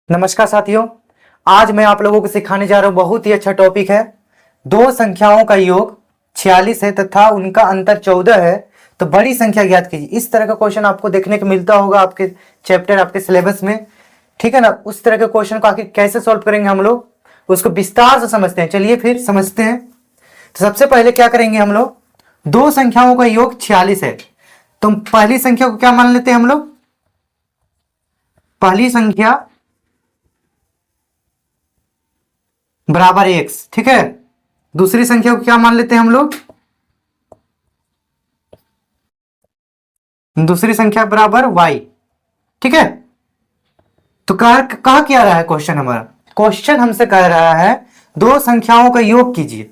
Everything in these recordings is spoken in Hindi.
नमस्कार साथियों, आज मैं आप लोगों को सिखाने जा रहा हूं। बहुत ही अच्छा टॉपिक है। दो संख्याओं का योग 46 है तथा उनका अंतर 14 है, तो बड़ी संख्या ज्ञात कीजिए। इस तरह का क्वेश्चन आपको देखने को मिलता होगा आपके चैप्टर, आपके सिलेबस में, ठीक है ना। उस तरह के क्वेश्चन को आखिर कैसे सॉल्व करेंगे हम लोग, उसको विस्तार से समझते हैं। चलिए फिर समझते हैं। तो सबसे पहले क्या करेंगे हम लोग, दो संख्याओं का योग 46 है, तो पहली संख्या को क्या मान लेते हैं हम लोग, पहली संख्या बराबर x, ठीक है। दूसरी संख्या को क्या मान लेते हैं हम लोग, दूसरी संख्या बराबर y, ठीक है। तो कहा क्या रहा है क्वेश्चन हमारा, क्वेश्चन हमसे कह रहा है दो संख्याओं का योग कीजिए।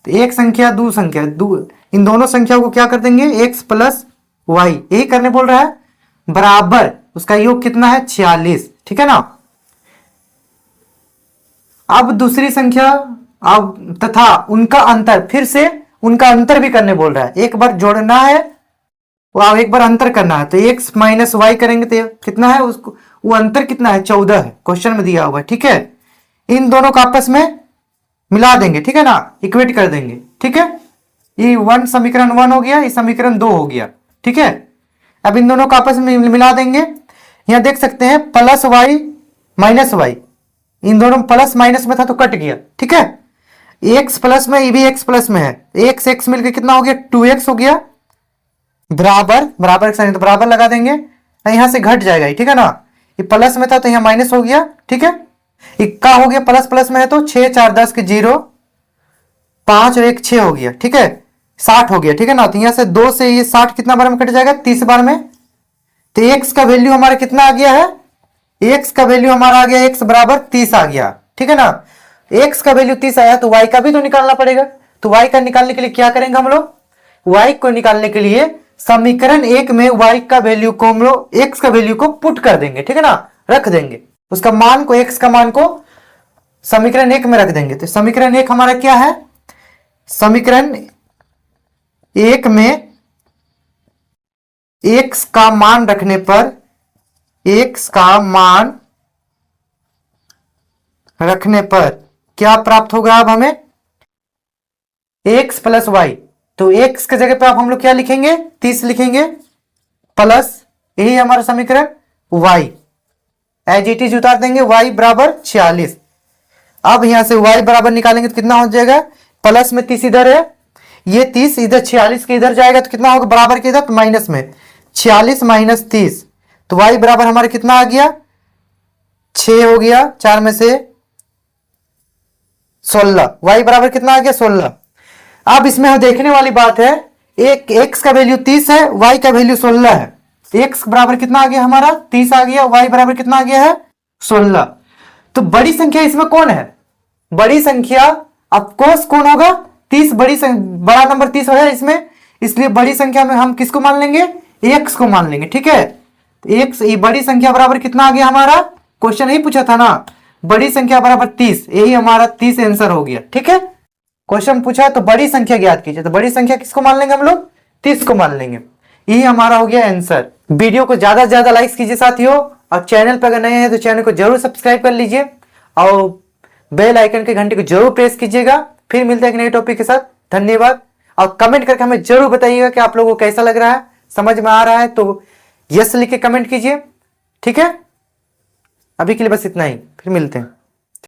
तो एक संख्या दो संख्या इन दोनों संख्याओं को क्या कर देंगे, x प्लस वाई, यही करने बोल रहा है, बराबर उसका योग कितना है 46, ठीक है ना। अब दूसरी संख्या, अब तथा उनका अंतर, फिर से उनका अंतर भी करने बोल रहा है। एक बार जोड़ना है और एक बार अंतर करना है, तो x माइनस वाई करेंगे तो कितना है, उसको वो अंतर कितना है 14 है, क्वेश्चन में दिया हुआ है, ठीक है। इन दोनों को आपस में मिला देंगे, ठीक है ना, इक्वेट कर देंगे, ठीक है। ये वन समीकरण 1 हो गया, ये समीकरण 2 हो गया, ठीक है। अब इन दोनों को आपस में मिला देंगे। यहां देख सकते हैं प्लस वाई माइनस वाई, इन दोनों प्लस माइनस में था तो कट गया, ठीक है। x प्लस में, ये भी x प्लस में है, x x मिलकर कितना हो गया 2x हो गया, बराबर बराबर तो बराबर लगा देंगे, यहां से घट जाएगा, ठीक है ना। ये प्लस में था तो यहां माइनस हो गया, ठीक है। इक्का हो गया, प्लस प्लस में है तो 6 4 10 के 0, 5 और 1 6 हो गया, ठीक है। 60 हो गया, ठीक है ना। तो यहां से 2 से ये 60 कितना बार में कट जाएगा, 30 बार में। तो x का वैल्यू हमारा कितना आ गया है, x का वैल्यू हमारा आ गया, x बराबर 30 आ गया, ठीक है ना। x का वैल्यू 30 आया तो y का भी तो निकालना पड़ेगा। तो y का निकालने के लिए क्या करेंगे हम लोग, y को निकालने के लिए समीकरण 1 में y का वैल्यू को हम लोग x का वैल्यू को पुट कर देंगे, ठीक है ना, रख देंगे उसका मान को, x का मान को समीकरण 1 में रख देंगे। तो समीकरण 1 हमारा क्या है, समीकरण 1 में x का मान रखने पर, x का मान रखने पर क्या प्राप्त होगा, अब हमें x प्लस वाई। तो x के जगह पे आप हम लोग क्या लिखेंगे, 30 लिखेंगे, प्लस यही हमारा समीकरण y, एज इट इज उतार देंगे, y बराबर 46। अब यहां से y बराबर निकालेंगे तो कितना हो जाएगा, प्लस में 30 इधर है, ये 30 इधर 46 के इधर जाएगा तो कितना होगा, बराबर के इधर तो माइनस में 46 माइनस 30, तो y बराबर हमारे कितना आ गया 6 हो गया, 4 में से 16, y बराबर कितना आ गया 16। अब इसमें हम देखने वाली बात है, एक x का वैल्यू 30 है, y का वैल्यू 16 है। x बराबर कितना आ गया हमारा 30 आ गया, y बराबर कितना आ गया है 16। तो बड़ी संख्या इसमें कौन है, बड़ी संख्या ऑफकोर्स कौन होगा, 30, बड़ा नंबर 30 है इसमें, इसलिए बड़ी संख्या में हम किसको मान लेंगे, x को मान लेंगे, ठीक है। तो x, ये बड़ी संख्या बराबर कितना आ गया हमारा, क्वेश्चन यही पूछा था ना, बड़ी संख्या बराबर 30, यही हमारा 30 आंसर हो गया, ठीक है। क्वेश्चन पूछा तो बड़ी संख्या ज्ञात कीजिए, तो बड़ी संख्या किसको मान लेंगे हम लोग, 30 को मान लेंगे, यही हमारा हो गया आंसर। वीडियो को ज्यादा से ज्यादा लाइक्स कीजिए साथियों, और चैनल पर अगर नए हैं तो चैनल को जरूर सब्सक्राइब कर लीजिए और बेल आइकन के घंटे को जरूर प्रेस कीजिएगा। फिर मिलते हैं एक नए टॉपिक के साथ, धन्यवाद। और कमेंट करके हमें जरूर बताइएगा कि आप लोगों को कैसा लग रहा है, समझ में आ रहा है तो यस लिख के कमेंट कीजिए, ठीक है। अभी के लिए बस इतना ही, फिर मिलते हैं।